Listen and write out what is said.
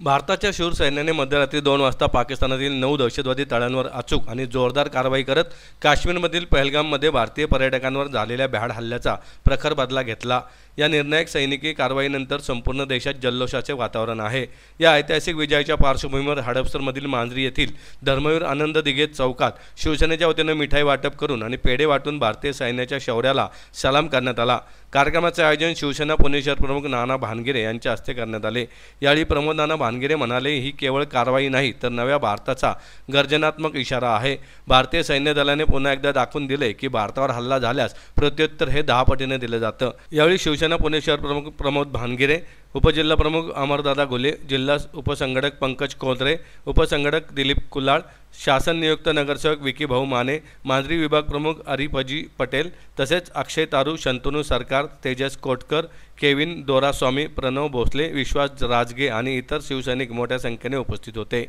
भारताच्या शूर सैन्याने मध्यरात्री 2 वाजता पाकिस्तानातील 9 दहशतवादी तळांवर अचूक आणि जोरदार कारवाई करत काश्मीरमधील पहलगाममध्ये भारतीय पर्यटकांवर झालेल्या भ्याड हल्ल्याचा प्रखर बदला घेतला। या निर्णायक सैनिकी कारवाईनंतर संपूर्ण देशात जल्लोषाचे वातावरण आहे। या ऐतिहासिक विजयाच्या पार्श्वभूमीवर हडपसरमधील मांजरी येथील धर्मवीर आनंद दिघे चौकात शिवसेनेच्या वतीने मिठाई वाटप करून आणि पेढे वाटून भारतीय सैन्याच्या शौर्याला सलाम करण्यात आला। कार्यक्रमाचे आयोजन शिवसेना पुणे शहर प्रमुख नाना भानगिरे यांच्या हस्ते करण्यात आले। यावेळी प्रमोद नाना भानगिरे म्हणाले, ही केवळ कारवाई नाही तर नव्या भारताचा गर्जनात्मक इशारा आहे। भारतीय सैन्य दलाने पुन्हा एकदा दाखवून दिले की भारतावर हल्ला झाल्यास प्रत्युत्तर हे 10 पटीने दिले जातं। यावेळी शिवसेना पुणे शहर प्रमुख प्रमोद भानगिरे, उपजिल्हा प्रमुख अमरदादा गुले, जिल्हा उपसंघटक पंकज कोंद्रे, उपसंघटक दिलीप कुलाळ, शासन नियुक्त नगरसेवक विकी भाऊ माने, मांजरी विभाग प्रमुख अरिफजी पटेल तसेच अक्षय तारू, शंतनू सरकार, तेजस कोटकर, केविन दोरास्वामी, प्रणव भोसले, विश्वास राजगे आणि इतर शिवसैनिक मोठ्या संख्येने उपस्थित होते।